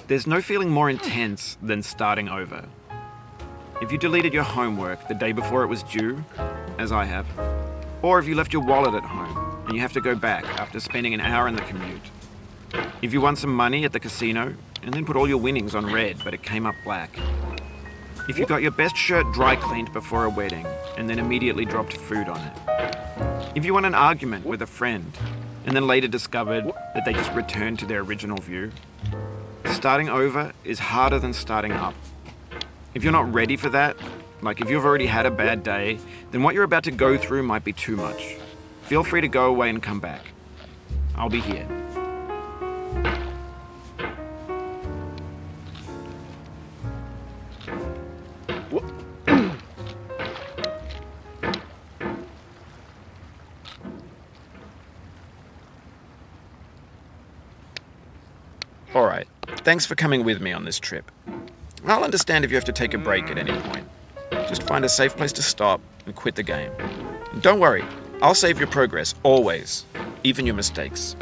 There's no feeling more intense than starting over. If you deleted your homework the day before it was due, as I have, or if you left your wallet at home and you have to go back after spending an hour in the commute. If you won some money at the casino and then put all your winnings on red but it came up black. If you got your best shirt dry cleaned before a wedding and then immediately dropped food on it. If you won an argument with a friend and then later discovered that they just returned to their original view. Starting over is harder than starting up. If you're not ready for that, like if you've already had a bad day, then what you're about to go through might be too much. Feel free to go away and come back. I'll be here. All right, thanks for coming with me on this trip. I'll understand if you have to take a break at any point. Just find a safe place to stop and quit the game. And don't worry, I'll save your progress, always, even your mistakes.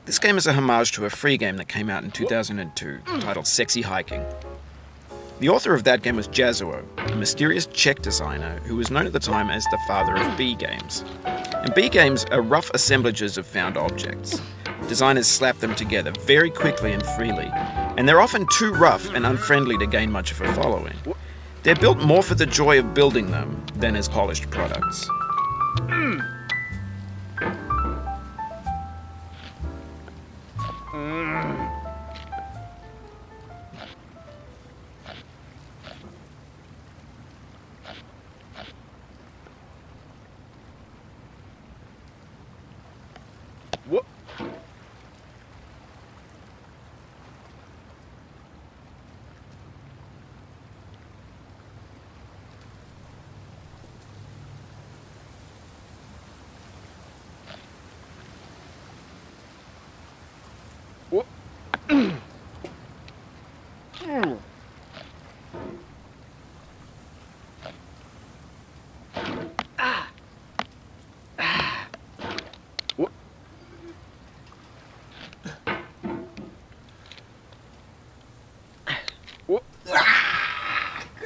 This game is a homage to a free game that came out in 2002 titled Sexy Hiking. The author of that game was Jazuo, a mysterious Czech designer who was known at the time as the father of B games. And B games are rough assemblages of found objects. Designers slap them together very quickly and freely, and they're often too rough and unfriendly to gain much of a following. They're built more for the joy of building them than as polished products.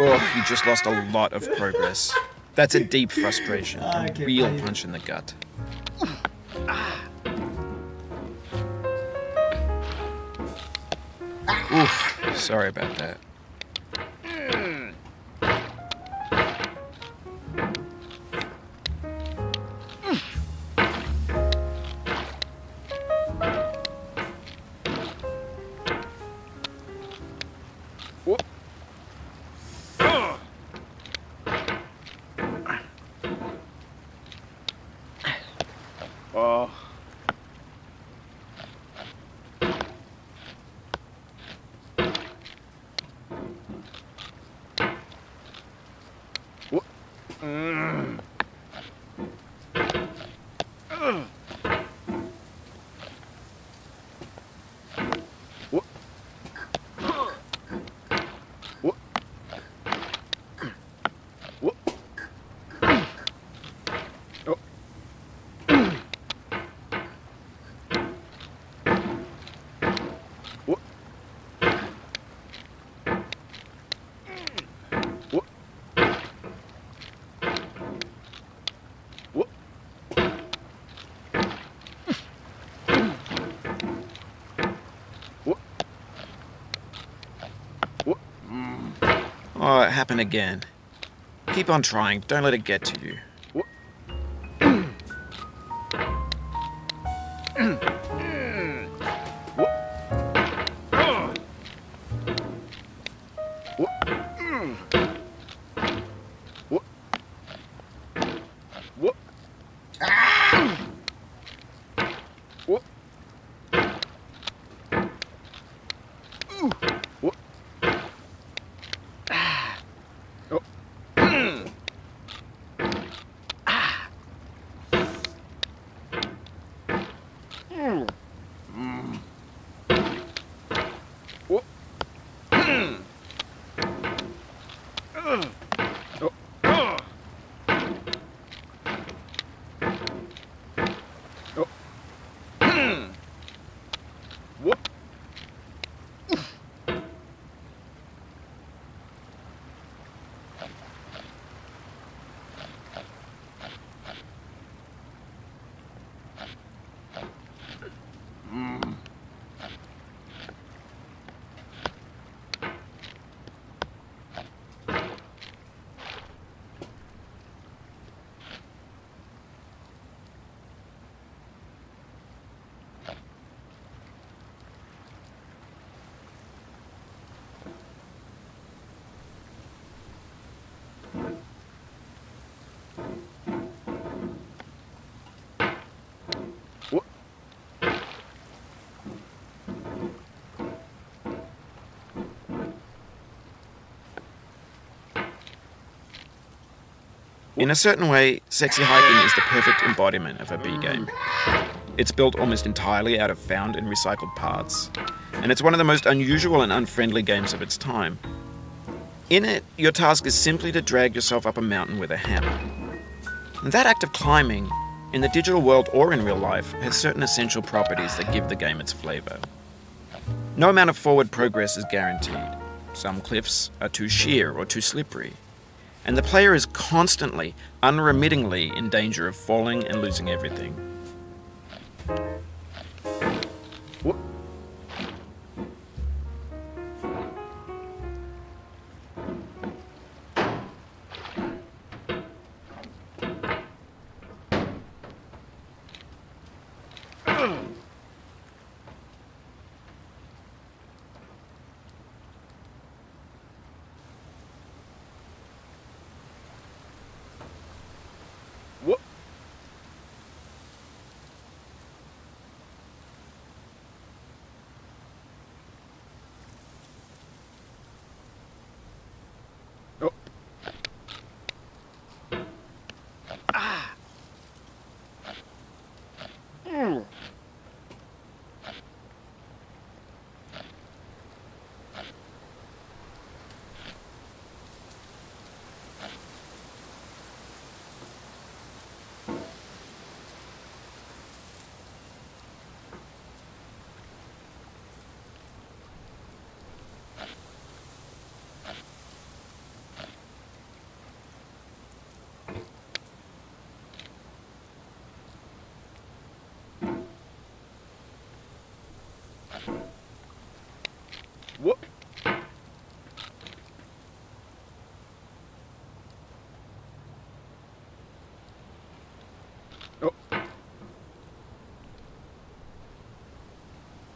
Oh, you just lost a lot of progress. That's a deep frustration, a real punch in the gut. Oof, sorry about that. Oh, it happened again. Keep on trying, don't let it get to you. In a certain way, Sexy Hiking is the perfect embodiment of a B game. It's built almost entirely out of found and recycled parts, and it's one of the most unusual and unfriendly games of its time. In it, your task is simply to drag yourself up a mountain with a hammer. And that act of climbing, in the digital world or in real life, has certain essential properties that give the game its flavour. No amount of forward progress is guaranteed. Some cliffs are too sheer or too slippery, and the player is constantly, unremittingly in danger of falling and losing everything.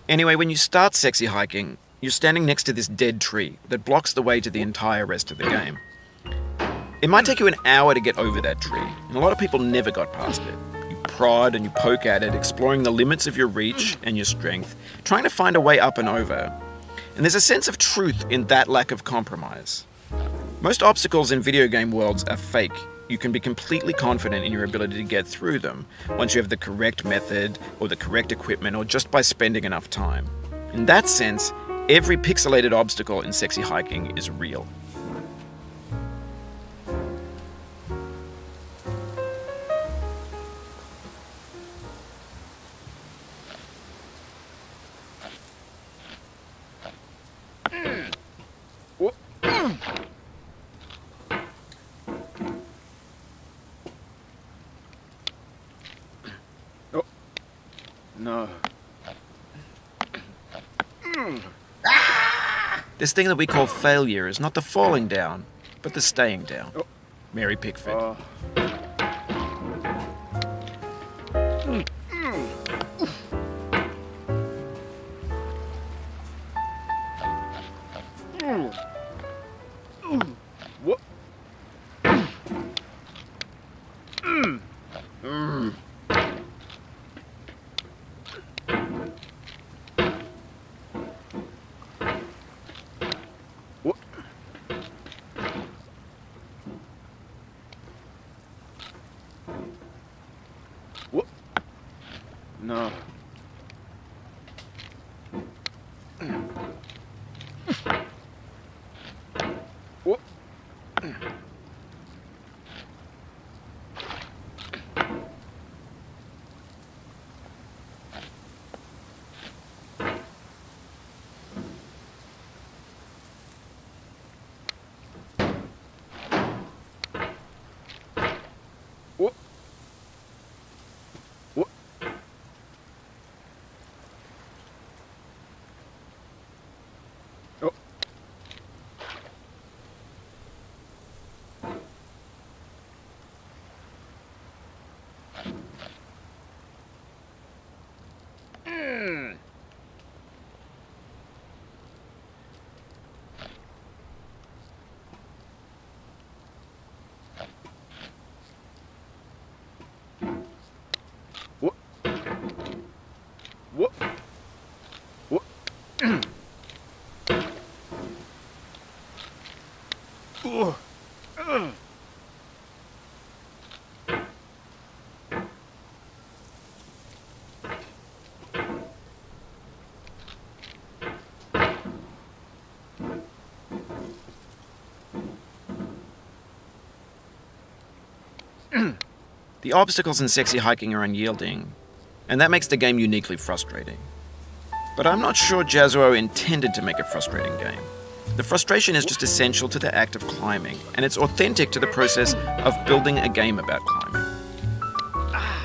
Anyway, when you start Sexy Hiking, you're standing next to this dead tree that blocks the way to the entire rest of the game. It might take you an hour to get over that tree, and a lot of people never got past it. You prod and you poke at it, exploring the limits of your reach and your strength, trying to find a way up and over. And there's a sense of truth in that lack of compromise. Most obstacles in video game worlds are fake. You can be completely confident in your ability to get through them once you have the correct method or the correct equipment or just by spending enough time. In that sense, every pixelated obstacle in Sexy Hiking is real. No. This thing that we call failure is not the falling down, but the staying down. Mary Pickford. No. The obstacles in sexy hiking are unyielding, and that makes the game uniquely frustrating. But I'm not sure Jazzuo intended to make a frustrating game. The frustration is just essential to the act of climbing, and it's authentic to the process of building a game about climbing.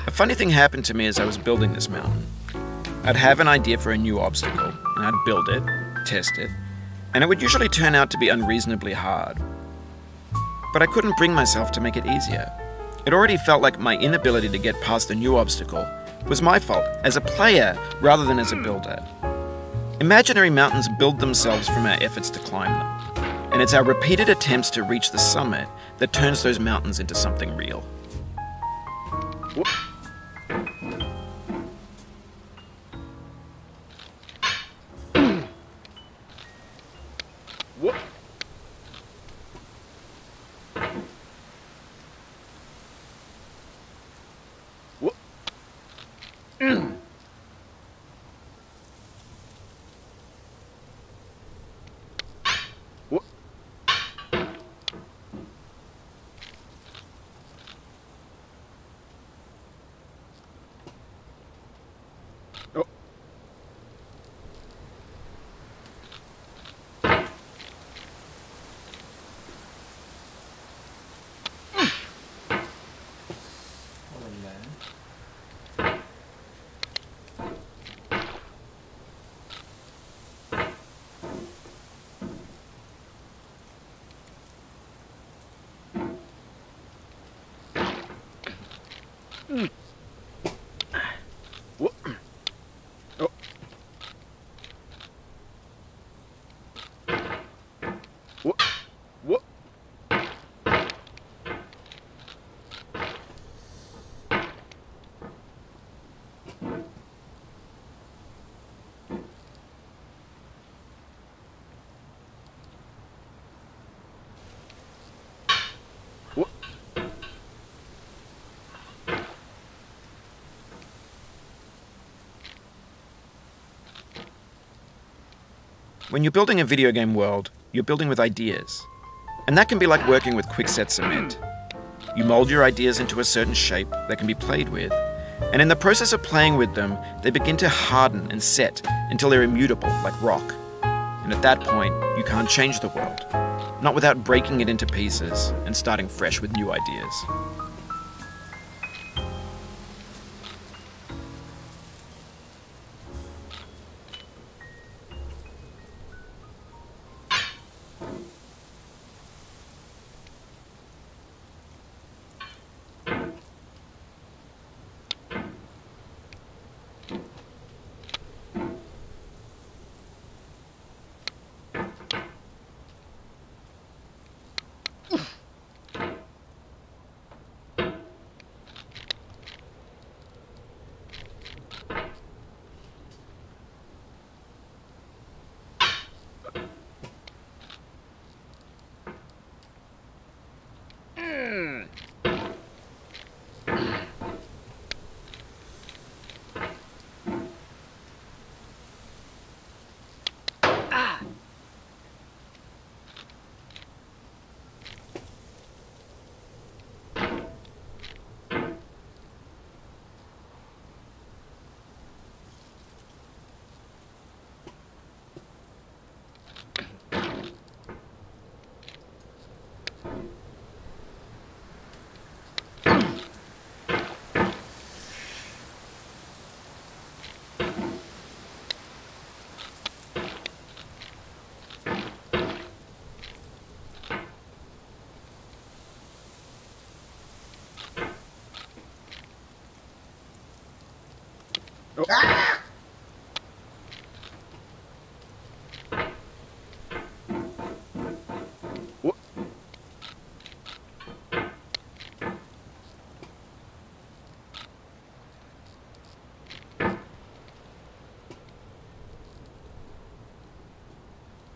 A funny thing happened to me as I was building this mountain. I'd have an idea for a new obstacle, and I'd build it, test it, and it would usually turn out to be unreasonably hard. But I couldn't bring myself to make it easier. It already felt like my inability to get past the new obstacle was my fault as a player rather than as a builder. Imaginary mountains build themselves from our efforts to climb them, and it's our repeated attempts to reach the summit that turns those mountains into something real. When you're building a video game world, you're building with ideas. And that can be like working with quickset cement. You mold your ideas into a certain shape that can be played with, and in the process of playing with them, they begin to harden and set until they're immutable, like rock. And at that point, you can't change the world, not without breaking it into pieces and starting fresh with new ideas.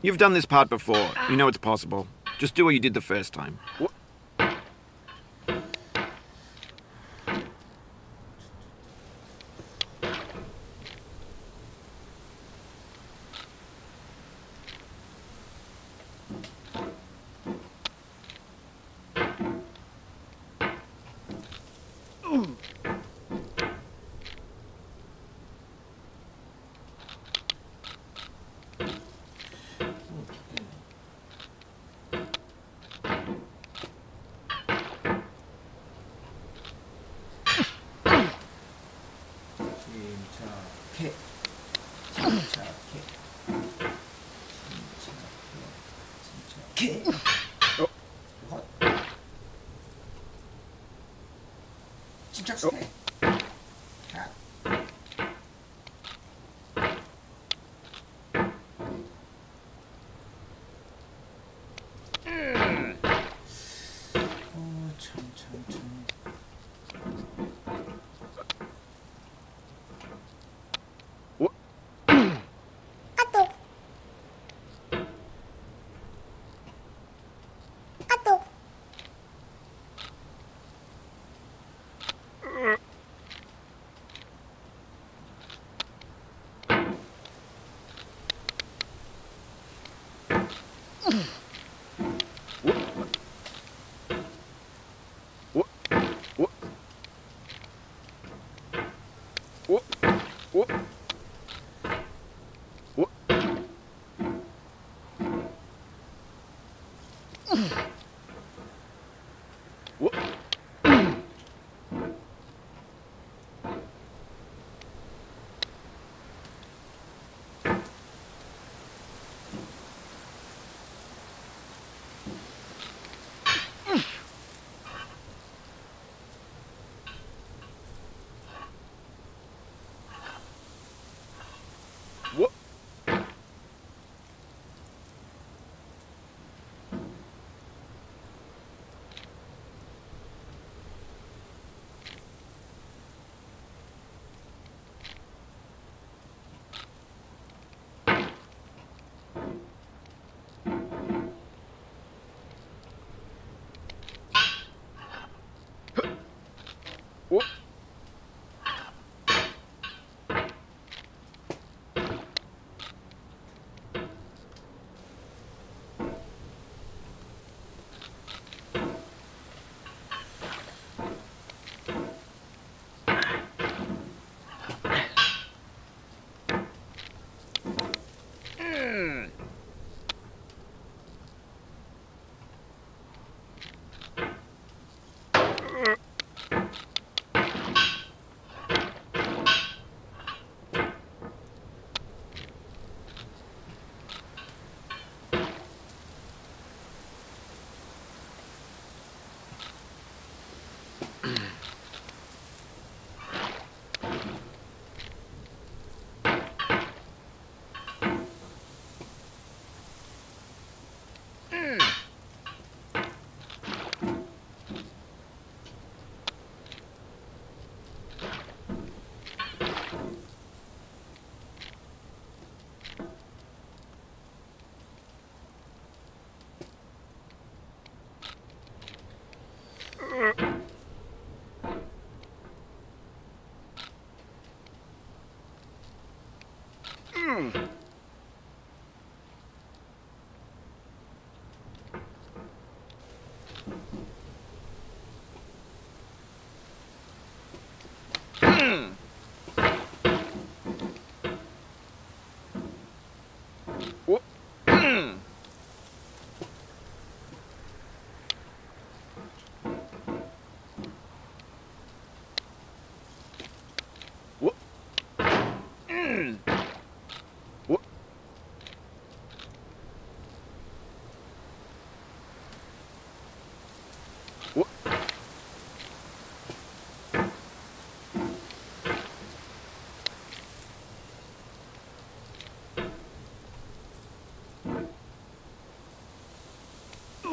You've done this part before. You know it's possible. Just do what you did the first time. 침착해. 자.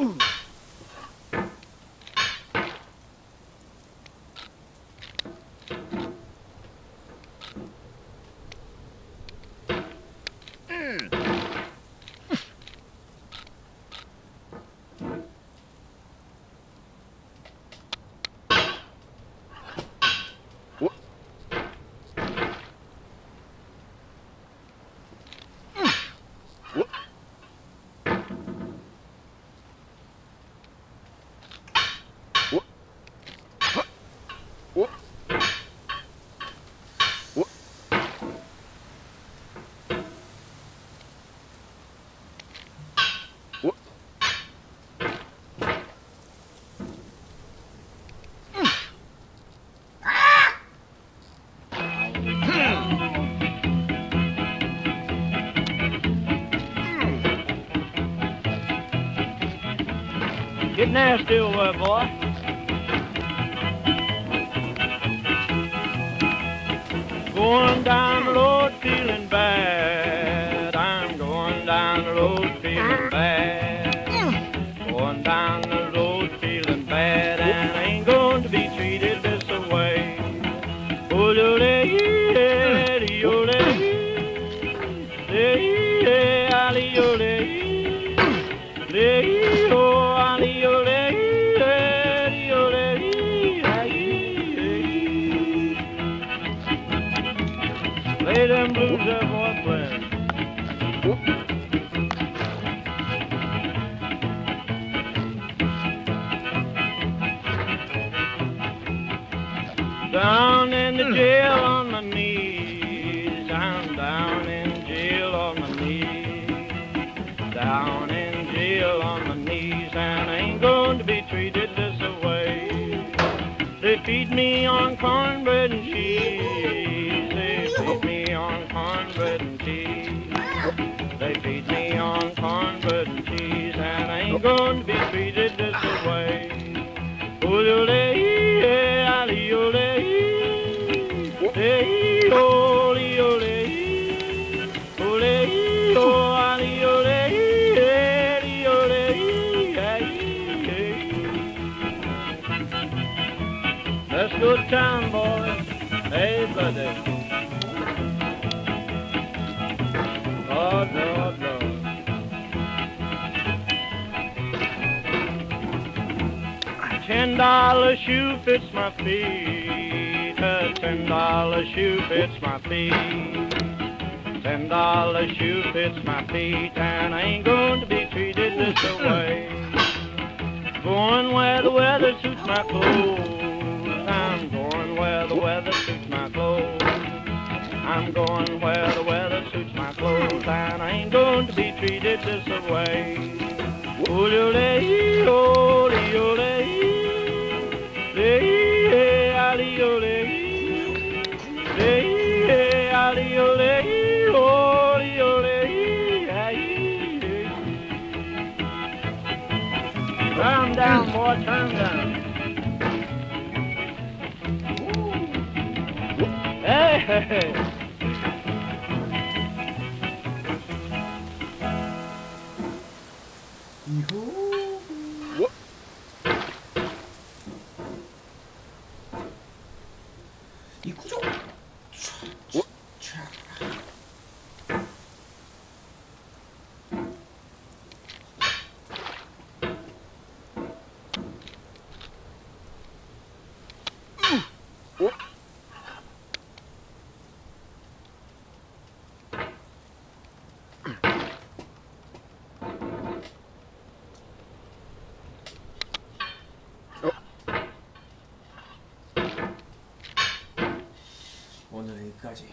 참. Get nasty over, boy. Going down the road feeling bad. I'm going down the road feeling bad. Going down the road feeling bad, and I ain't going to be treated this way. Oh, lay them blues there, boy, playing. Down in the jail on my knees. I'm down in jail on my knees. Down in jail on my knees, and I ain't going to be treated this way. They feed me on cornbread and cheese. They feed me on cornbread and cheese. They feed me on cornbread and cheese, and I ain't going to be treated this way. That's good time, boys. Hey, buddy. Lord, Lord, Lord. $10 shoe fits my feet. A $10 shoe fits my feet. $10 shoe fits my feet, and I ain't going to be treated this way. Going where the weather suits my clothes. I'm going where the weather suits my clothes. I'm going where the weather suits my clothes, and I ain't going to be treated this way. Turn down, boy, turn down. Hey, hey, hey. 이후. 이 구조. 오늘 여기까지.